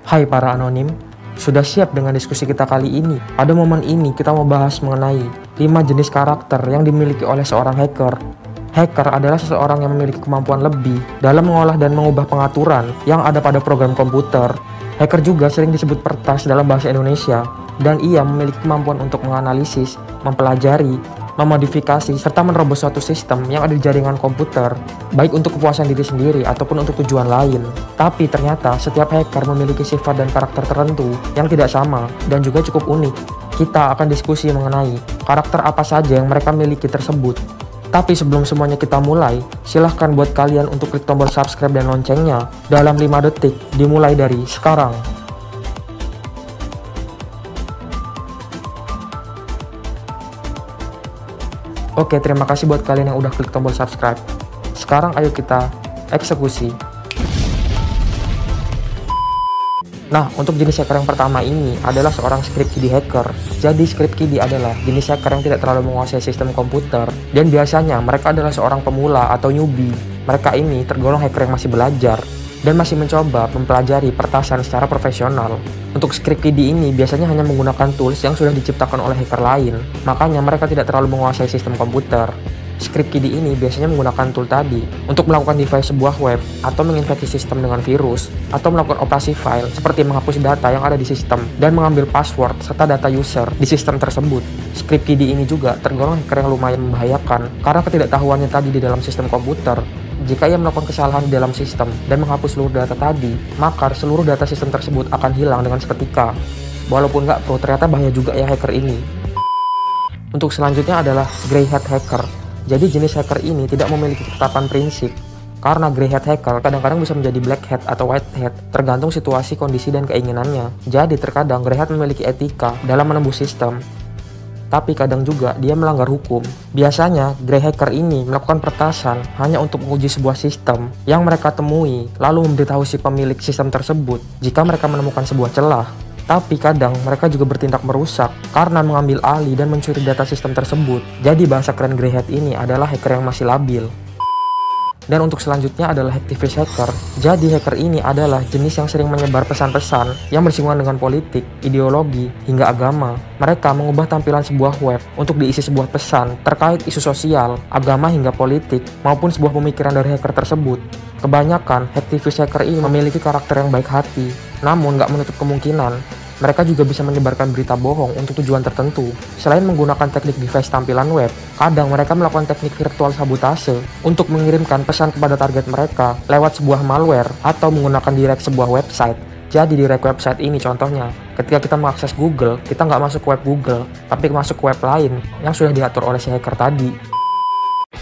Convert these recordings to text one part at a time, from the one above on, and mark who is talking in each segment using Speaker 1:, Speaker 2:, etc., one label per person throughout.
Speaker 1: Hai para anonim, sudah siap dengan diskusi kita kali ini? Pada momen ini kita mau bahas mengenai 5 jenis karakter yang dimiliki oleh seorang hacker. Hacker adalah seseorang yang memiliki kemampuan lebih dalam mengolah dan mengubah pengaturan yang ada pada program komputer. Hacker juga sering disebut pertas dalam bahasa Indonesia, dan ia memiliki kemampuan untuk menganalisis, mempelajari, memodifikasi, serta menerobos suatu sistem yang ada di jaringan komputer, baik untuk kepuasan diri sendiri ataupun untuk tujuan lain. Tapi ternyata setiap hacker memiliki sifat dan karakter tertentu yang tidak sama dan juga cukup unik. Kita akan diskusi mengenai karakter apa saja yang mereka miliki tersebut. Tapi sebelum semuanya kita mulai, silahkan buat kalian untuk klik tombol subscribe dan loncengnya dalam 5 detik dimulai dari sekarang. Oke, terima kasih buat kalian yang udah klik tombol subscribe. Sekarang ayo kita eksekusi. Nah, untuk jenis hacker yang pertama ini adalah seorang script kiddie hacker. Jadi script kiddie adalah jenis hacker yang tidak terlalu menguasai sistem komputer, dan biasanya mereka adalah seorang pemula atau newbie. Mereka ini tergolong hacker yang masih belajar dan masih mencoba mempelajari pertasan secara profesional. Untuk script kiddie ini biasanya hanya menggunakan tools yang sudah diciptakan oleh hacker lain, makanya mereka tidak terlalu menguasai sistem komputer. Script kiddie ini biasanya menggunakan tool tadi untuk melakukan device sebuah web, atau menginfeksi sistem dengan virus, atau melakukan operasi file seperti menghapus data yang ada di sistem dan mengambil password serta data user di sistem tersebut. Script kiddie ini juga tergolong hacker yang lumayan membahayakan karena ketidaktahuannya tadi di dalam sistem komputer. Jika ia melakukan kesalahan di dalam sistem dan menghapus seluruh data tadi, maka seluruh data sistem tersebut akan hilang dengan seketika. Walaupun nggak pro, ternyata bahaya juga ya hacker ini. Untuk selanjutnya adalah grey hat hacker. Jadi jenis hacker ini tidak memiliki ketetapan prinsip. Karena grey hat hacker kadang-kadang bisa menjadi black hat atau white hat, tergantung situasi, kondisi, dan keinginannya. Jadi terkadang grey hat memiliki etika dalam menembus sistem, tapi kadang juga dia melanggar hukum. Biasanya, grey hacker ini melakukan pertasan hanya untuk menguji sebuah sistem yang mereka temui, lalu memberitahu si pemilik sistem tersebut jika mereka menemukan sebuah celah. Tapi kadang mereka juga bertindak merusak karena mengambil alih dan mencuri data sistem tersebut. Jadi bahasa keren grey hat ini adalah hacker yang masih labil. Dan untuk selanjutnya adalah hacktivist hacker. Jadi hacker ini adalah jenis yang sering menyebar pesan-pesan yang bersinggungan dengan politik, ideologi, hingga agama. Mereka mengubah tampilan sebuah web untuk diisi sebuah pesan terkait isu sosial, agama, hingga politik, maupun sebuah pemikiran dari hacker tersebut. Kebanyakan hacktivist hacker ini memiliki karakter yang baik hati, namun nggak menutup kemungkinan mereka juga bisa menyebarkan berita bohong untuk tujuan tertentu. Selain menggunakan teknik device tampilan web, kadang mereka melakukan teknik virtual sabotase untuk mengirimkan pesan kepada target mereka lewat sebuah malware atau menggunakan direct sebuah website. Jadi direct website ini contohnya, ketika kita mengakses Google, kita nggak masuk ke web Google, tapi masuk ke web lain yang sudah diatur oleh si hacker tadi.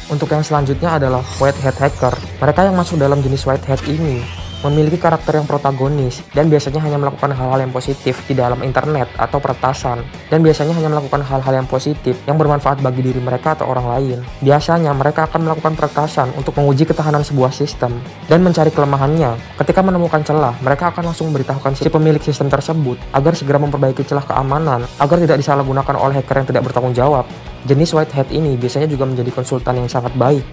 Speaker 1: Untuk yang selanjutnya adalah white hat hacker. Mereka yang masuk dalam jenis white hat ini memiliki karakter yang protagonis dan biasanya hanya melakukan hal-hal yang positif di dalam internet atau peretasan, dan biasanya hanya melakukan hal-hal yang positif yang bermanfaat bagi diri mereka atau orang lain. Biasanya mereka akan melakukan peretasan untuk menguji ketahanan sebuah sistem dan mencari kelemahannya. Ketika menemukan celah, mereka akan langsung memberitahukan si pemilik sistem tersebut agar segera memperbaiki celah keamanan agar tidak disalahgunakan oleh hacker yang tidak bertanggung jawab. Jenis white hat ini biasanya juga menjadi konsultan yang sangat baik.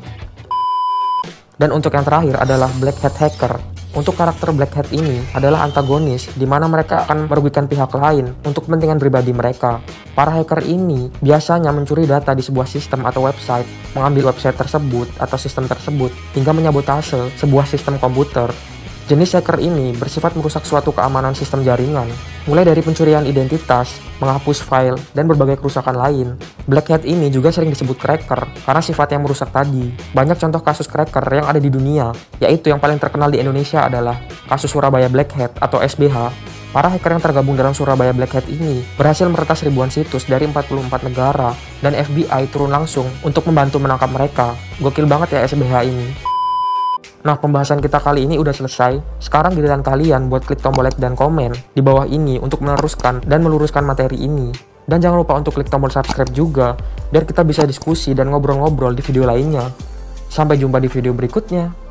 Speaker 1: Dan untuk yang terakhir adalah black hat hacker. Untuk karakter black hat ini adalah antagonis, di mana mereka akan merugikan pihak lain untuk kepentingan pribadi mereka. Para hacker ini biasanya mencuri data di sebuah sistem atau website, mengambil website tersebut atau sistem tersebut, hingga menyabotase sebuah sistem komputer. Jenis hacker ini bersifat merusak suatu keamanan sistem jaringan, mulai dari pencurian identitas, menghapus file, dan berbagai kerusakan lain. Black hat ini juga sering disebut cracker karena sifat yang merusak tadi. Banyak contoh kasus cracker yang ada di dunia, yaitu yang paling terkenal di Indonesia adalah kasus Surabaya Black Hat atau SBH. Para hacker yang tergabung dalam Surabaya Black Hat ini berhasil meretas ribuan situs dari 44 negara, dan FBI turun langsung untuk membantu menangkap mereka. Gokil banget ya SBH ini. Nah, pembahasan kita kali ini udah selesai. Sekarang giliran kalian buat klik tombol like dan komen di bawah ini untuk meneruskan dan meluruskan materi ini. Dan jangan lupa untuk klik tombol subscribe juga, biar kita bisa diskusi dan ngobrol-ngobrol di video lainnya. Sampai jumpa di video berikutnya.